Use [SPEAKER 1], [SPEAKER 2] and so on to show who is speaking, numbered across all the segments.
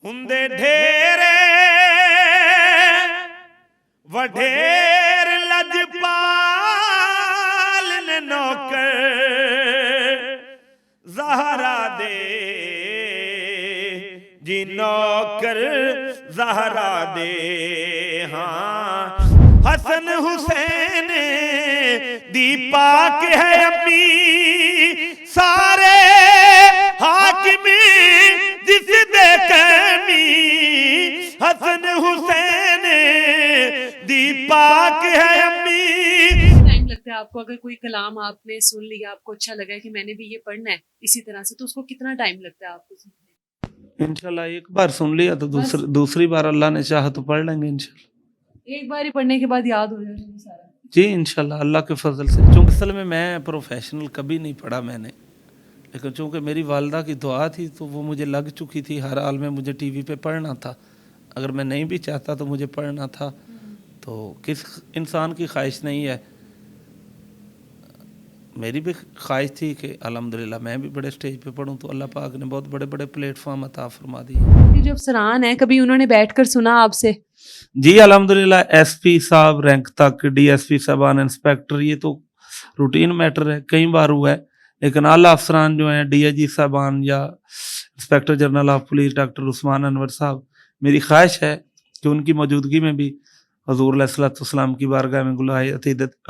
[SPEAKER 1] ਹੁੰਦੇ ਢੇਰੇ ਵਢੇਰ ਲਜਪਾਲ ਨੇ ਨੌਕਰ ਜ਼ਹਰਾ ਦੇ ਜੀ ਨੌਕਰ ਜ਼ਹਰਾ ਦੇ ਹਾਂ हसन हुसैन दी पाक है अम्मी सारे हाकिम जिस दे कमी हसन हुसैन दी पाक है अम्मी।
[SPEAKER 2] टाइम लगता है आपको, अगर कोई कलाम आपने सुन लिया, आपको अच्छा लगा कि मैंने भी ये पढ़ना है इसी तरह से, तो उसको कितना टाइम लगता है आपको सुनने?
[SPEAKER 3] इंशाल्लाह एक बार सुन लिया तो दूसरी बार अल्लाह ने चाहा तो पढ़ लेंगे इंशाल्लाह।
[SPEAKER 2] एक बार ही पढ़ने के बाद याद हो जाएगा सारा?
[SPEAKER 3] जी इंशाल्लाह अल्लाह के फजल से। चूँकि असल में मैं प्रोफेशनल कभी नहीं पढ़ा मैंने, लेकिन चूँकि मेरी वालदा की दुआ थी तो वो मुझे लग चुकी थी, हर हाल में मुझे टीवी पे पढ़ना था, अगर मैं नहीं भी चाहता तो मुझे पढ़ना था। तो किस इंसान की ख्वाहिश नहीं है, मेरी भी ख्वाहिश थी कि अल्हम्दुलिल्लाह मैं भी बड़े स्टेज पे पढ़ूँ, तो अल्लाह पाक ने बहुत बड़े बड़े प्लेटफॉर्म अता फरमा दिए।
[SPEAKER 2] ये जो अफसरान है, कभी उन्होंने बैठकर सुना आपसे?
[SPEAKER 3] जी अल्हम्दुलिल्लाह, एसपी साहब रैंक तक, डीएसपी साहबान, इंस्पेक्टर, ये तो रूटीन मैटर है, कई बार हुआ है। लेकिन आला अफसरान जो हैं, डीआईजी साहबान या inspector general of police doctor Usman Anwar साहब, मेरी ख्वाहिश है कि उनकी मौजूदगी में भी हजूर अलैहिस्सलाम की बारगाह में गुलाह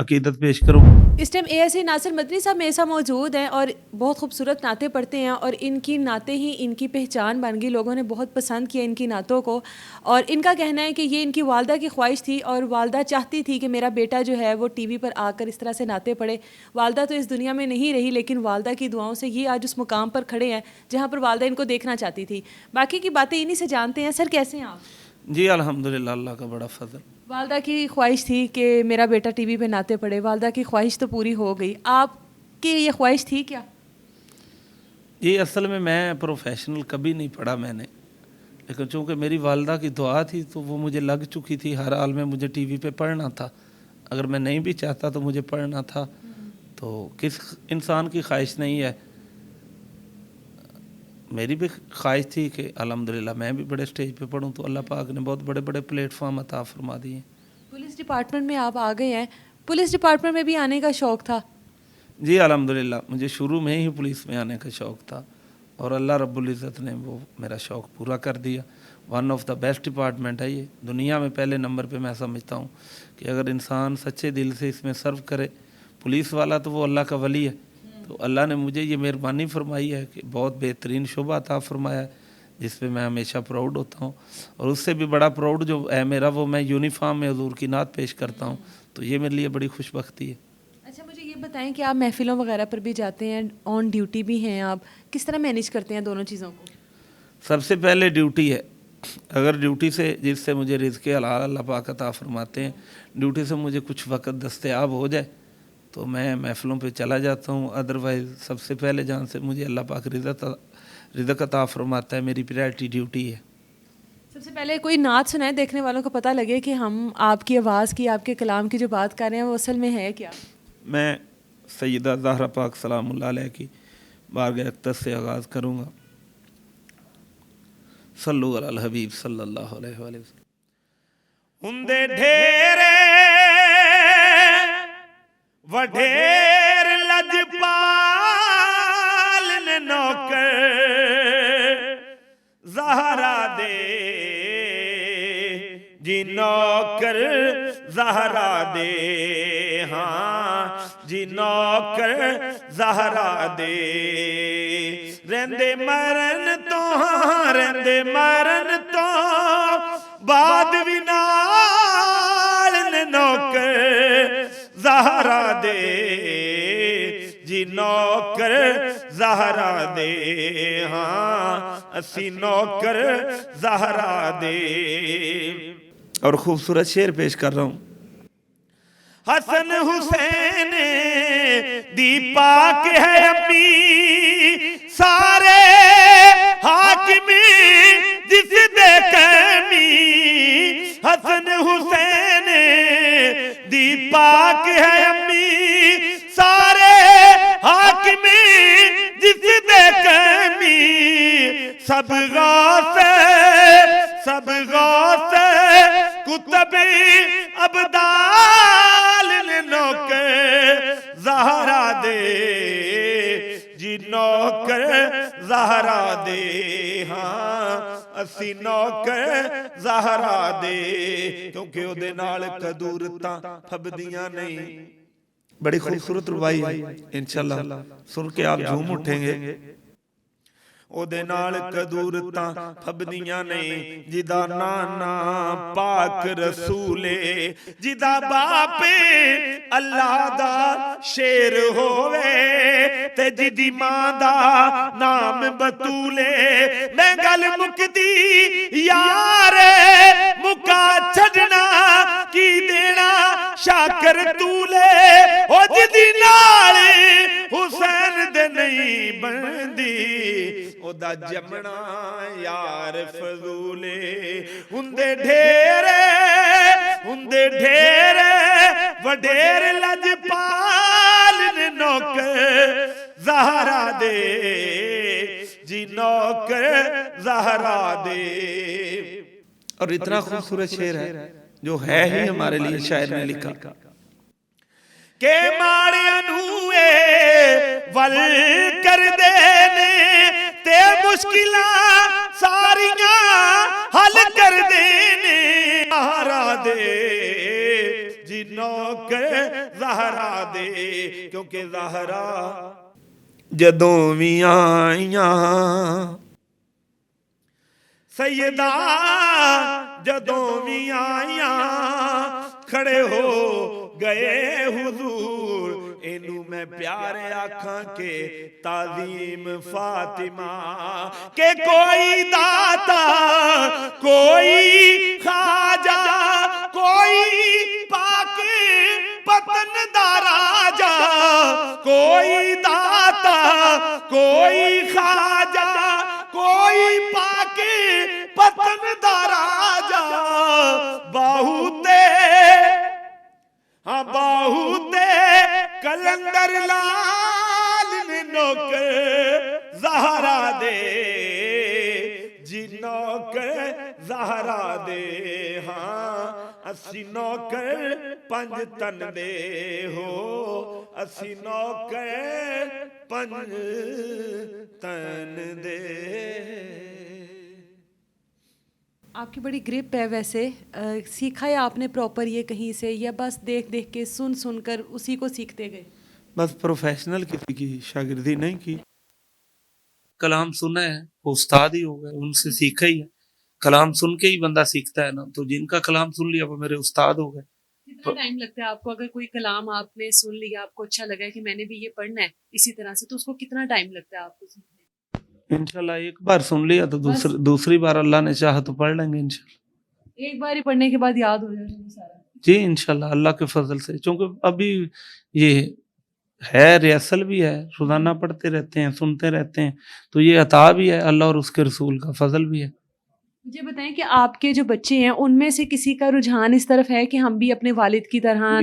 [SPEAKER 3] अकीदत पेश करूँ।
[SPEAKER 2] इस टाइम एएसआई नासिर मदनी साहब मेरे साथ मौजूद हैं और बहुत खूबसूरत नाते पढ़ते हैं और इनकी नाते ही इनकी पहचान बन गई, लोगों ने बहुत पसंद किया इनकी नातों को। और इनका कहना है कि ये इनकी वालदा की ख्वाहिश थी और वालदा चाहती थी कि मेरा बेटा जो है वो टीवी पर आकर इस तरह से नाते पढ़े। वालदा तो इस दुनिया में नहीं रही, लेकिन वालदा की दुआओं से ये आज उस मुकाम पर खड़े हैं जहाँ पर वालदा इनको देखना चाहती थी। बाकी की बातें इन्हीं से जानते हैं। सर कैसे हैं आप?
[SPEAKER 3] जी अल्हम्दुलिल्लाह, अल्लाह का बड़ा फजल।
[SPEAKER 2] वालदा की ख्वाहिश थी कि मेरा बेटा टीवी पे नाते पढ़े, वालदा की ख्वाहिश तो पूरी हो गई, आपकी ये ख्वाहिश थी क्या?
[SPEAKER 3] ये असल में मैं प्रोफेशनल कभी नहीं पढ़ा मैंने, लेकिन चूँकि मेरी वालदा की दुआ थी तो वो मुझे लग चुकी थी, हर हाल में मुझे टीवी पे पढ़ना था, अगर मैं नहीं भी चाहता तो मुझे पढ़ना था। तो किस इंसान की ख्वाहिश नहीं है, मेरी भी ख्वाहिश थी कि अल्हम्दुलिल्लाह मैं भी बड़े स्टेज पे पढ़ूँ, तो अल्लाह पाक ने बहुत बड़े बड़े प्लेटफॉर्म अता फरमा दिए।
[SPEAKER 2] पुलिस डिपार्टमेंट में आप आ गए हैं, पुलिस डिपार्टमेंट में भी आने का शौक़ था?
[SPEAKER 3] जी अल्हम्दुलिल्लाह, मुझे शुरू में ही पुलिस में आने का शौक़ था और अल्लाह रब्बुल इज़्ज़त ने वो मेरा शौक़ पूरा कर दिया। One of the best department है ये, दुनिया में पहले नंबर पे मैं समझता हूँ कि अगर इंसान सच्चे दिल से इसमें सर्व करे, पुलिस वाला तो वो अल्लाह का वली है। तो अल्लाह ने मुझे ये मेहरबानी फरमाई है कि बहुत बेहतरीन शुबा अता फरमाया है, जिस पे मैं हमेशा प्राउड होता हूँ। और उससे भी बड़ा प्राउड जो है मेरा, वो मैं यूनिफॉर्म में हुजूर की नात पेश करता हूँ, तो ये मेरे लिए बड़ी खुशबख्ती है।
[SPEAKER 2] अच्छा, मुझे ये बताएं कि आप महफिलों वगैरह पर भी जाते हैं, ऑन ड्यूटी भी हैं, आप किस तरह मैनेज करते हैं दोनों चीज़ों को?
[SPEAKER 3] सबसे पहले ड्यूटी है, अगर ड्यूटी से जिससे मुझे रिज़्क़ हलाल अल्लाह पाक अता फरमाते हैं, ड्यूटी से मुझे कुछ वक्त दस्तयाब हो जाए तो मैं महफ़िलों पे चला जाता हूँ। अदरवाइज़ सबसे पहले जहाँ से मुझे अल्लाह पाक रिज़्क़ अता फरमाता है, मेरी प्रायोरिटी ड्यूटी है।
[SPEAKER 2] सबसे पहले कोई नात सुनाए, देखने वालों को पता लगे कि हम आपकी आवाज़ की, आपके कलाम की जो बात कर रहे हैं वो असल में है क्या?
[SPEAKER 3] मैं सैयदा ज़हरा पाक सलामुल्लाह अलैहा की बारगाह अक़दस से आगाज़ करूँगा। सल्लु अलल हबीब सल्लल्लाहु अलैहि वसल्लम।
[SPEAKER 1] ਹੁੰਦੇ ਢੇਰੇ ਵਢੇਰ ਲਜਪਾਲ ਨੇ ਨੌਕਰ ਜ਼ਹਰਾ ਦੇ ਜੀ ਨੌਕਰ ਜ਼ਹਰਾ ਦੇ ਹਾਂ ਜੀ ਨੌਕਰ ਜ਼ਹਰਾ ਦੇ ਰਹਿੰਦੇ ਮਰਨ ਤੋਂ ਬਾਦ ਵੀ ਨਾਲ ਨੇ ਨੌਕਰ ਜ਼ਹਰਾ ਦੇ ਜੀ ਨੌਕਰ ਜ਼ਹਰਾ ਦੇ ਹਾਂ ਅਸੀਂ ਨੌਕਰ ਜ਼ਹਰਾ ਦੇ।
[SPEAKER 3] और खूबसूरत शेर पेश कर रहा हूँ।
[SPEAKER 1] हसन हुसैन दी पाक है अम्मी सारे हाकिम जिस दे कमी हसन हुसैन दी पाक है अम्मी सारे हाकिम जिस दे कमी सब गासे कुतब अबदाल ने नौकर ज़हरा दे जी नौकर ज़हरा दे हाँ असी नौकर ज़हरा दे क्योंकि ਉਹਦੇ ਨਾਲ ਕਦੂਰਤਾਂ ਫਬਦੀਆਂ नहीं। बड़ी खूबसूरत रुबाई है इंशाल्लाह सुन के आप झूम उठेंगे। ਉਹਦੇ ਨਾਲ ਕਦੂਰਤਾਂ ਫਬਦੀਆਂ ਨਹੀਂ ਜਿਹਦਾ ਨਾਨਾ ਪਾਕ ਰਸੂਲੇ ਜਿਹਦਾ ਬਾਪ ਅੱਲਾ ਦਾ ਸ਼ੇਰ ਹੋਵੇ ਤੇ ਜਿਹਦੀ ਮਾਂ ਦਾ ਨਾਮ ਬਤੂਲੇ। ਮੈਂ ਗੱਲ ਮੁਕਦੀ ਯਾਰ ਮੁਕਾ ਛੱਡਣਾ ਕੀ ਦੇਣਾ ਸ਼ਾਕਰ ਤੂਲੇ ਉਹ ਜਿਹਦੀ ਨਾਲ ਹੁਸੈਨ ਦੇ ਨਹੀਂ ਬਣਦੀ ਉਹਦਾ ਜਮਣਾ ਯਾਰ ਫਜ਼ੂਲੇ। ਹੁੰਦੇ ਢੇਰੇ ਵਡੇਰ ਲਜਪਾਲ ਨੇ ਨੌਕਰ ज़हरा दे जी नौकर ज़हरा दे। और इतना खूबसूरत शेर है जो है ही हमारे लिए शायर ने लिखा के माड़ियां नूं वल कर देने ते मुश्किलां सारियां हल कर देने। ज़हरा दे जी नौकर ज़हरा दे क्योंकि ज़हरा जदों भी आईयां सैयदा जदों भी आईयां खड़े हो गए हुजूर इनू मैं प्यारे आखां के ताज़ीम फातिमा के कोई दाता कोई खाजा कोई पाक पतन दा राजा कोई दाता कोई खाजा कोई पाक पतन दा राजा बाहुते हाँ बाहुते कलंदर लाल ने नौकर ज़हरा दे जी नौकर ज़हरा दे हाँ असी नौकर पंज तन दे हो असी नौकर पंज तन दे।
[SPEAKER 2] आपकी बड़ी ग्रिप है वैसे, सीखा है आपने प्रॉपर ये कहीं से या बस देख देख के सुन सुन कर उसी को सीखते गए?
[SPEAKER 3] बस प्रोफेशनल किसी की शागिर्दी नहीं की, कलाम सुना है वो उस्ताद ही हो गए, उनसे सीखा ही है। कलाम सुन के ही बंदा सीखता है ना, तो जिनका कलाम सुन लिया वो मेरे उस्ताद हो गए।
[SPEAKER 2] कितना टाइम लगता है आपको अगर कोई कलाम आपने सुन लिया, आपको अच्छा लगा कि मैंने भी ये पढ़ना है इसी तरह से, तो उसको कितना टाइम लगता है आपको सीखने?
[SPEAKER 3] इंशाल्लाह एक बार सुन लिया तो दूसरी बार अल्लाह ने चाहा तो पढ़ लेंगे इंशाल्लाह।
[SPEAKER 2] एक बार ही पढ़ने के बाद याद हो जाएगा सारा?
[SPEAKER 3] जी इंशाल्लाह अल्लाह के फजल से, क्योंकि अभी ये है रिहर्सल भी है, रोजाना पढ़ते रहते हैं सुनते रहते हैं, तो ये अता भी है अल्लाह और उसके रसूल का फजल भी है।
[SPEAKER 2] मुझे बताएं कि आपके जो बच्चे हैं उनमें से किसी का रुझान इस तरफ है कि हम भी अपने वालिद की तरह?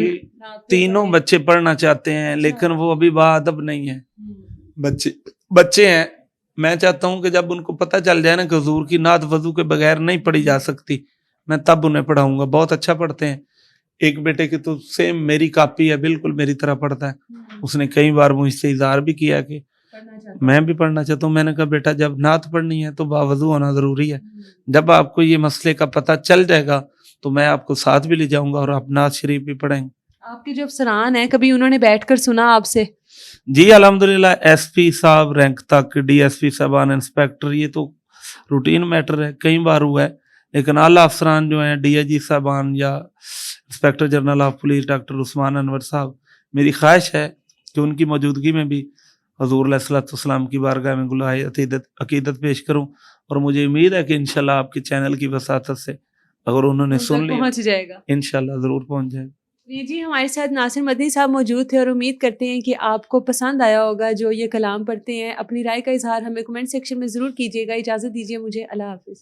[SPEAKER 3] तीनों बच्चे पढ़ना चाहते हैं लेकिन वो अभी बाअदब नहीं है। बच्चे हैं, मैं चाहता हूं कि जब उनको पता चल जाए ना कि हुजूर की नात वजू के बगैर नहीं पढ़ी जा सकती, मैं तब उन्हें पढ़ाऊंगा। बहुत अच्छा पढ़ते हैं, एक बेटे की तो सेम मेरी कॉपी है, बिल्कुल मेरी तरह पढ़ता है। उसने कई बार मुझसे इज़हार भी किया कि मैं भी पढ़ना चाहता हूँ। मैंने कहा बेटा जब नात पढ़नी है तो बावजू होना जरूरी है, जब आपको ये मसले का पता चल जाएगा तो मैं आपको साथ भी ले जाऊंगा और आप नात शरीफ भी पढ़ेंगे।
[SPEAKER 2] आपके जो अफसरान हैं कभी उन्होंने बैठकर सुना आपसे?
[SPEAKER 3] जी अल्हम्दुलिल्लाह, एसपी साहब रैंक तक, डीएसपी साहबान, इंस्पेक्टर, ये तो रूटीन मैटर है, कई बार हुआ है। लेकिन आला अफसरान जो हैं डीआईजी साहबान या inspector general of police doctor Usman Anwar साहब, मेरी ख्वाहिश है कि उनकी मौजूदगी में भी हुजूर अलैहिस्सलाम की बारगाह में गुलाह अकीदत पेश करूं, और मुझे उम्मीद है कि इंशाल्लाह आपके चैनल की वसातत से अगर उन्होंने सुन लिया
[SPEAKER 2] पहुंच जाएगा,
[SPEAKER 3] इंशाल्लाह ज़रूर पहुंच जाएगा।
[SPEAKER 2] जी हमारे साथ नासिर मदनी साहब मौजूद थे और उम्मीद करते हैं कि आपको पसंद आया होगा जो ये कलाम पढ़ते हैं। अपनी राय का इजहार हमें कमेंट सेक्शन में ज़रूर कीजिएगा। इजाज़त दीजिए मुझे, अल्लाह हाफ़िज़।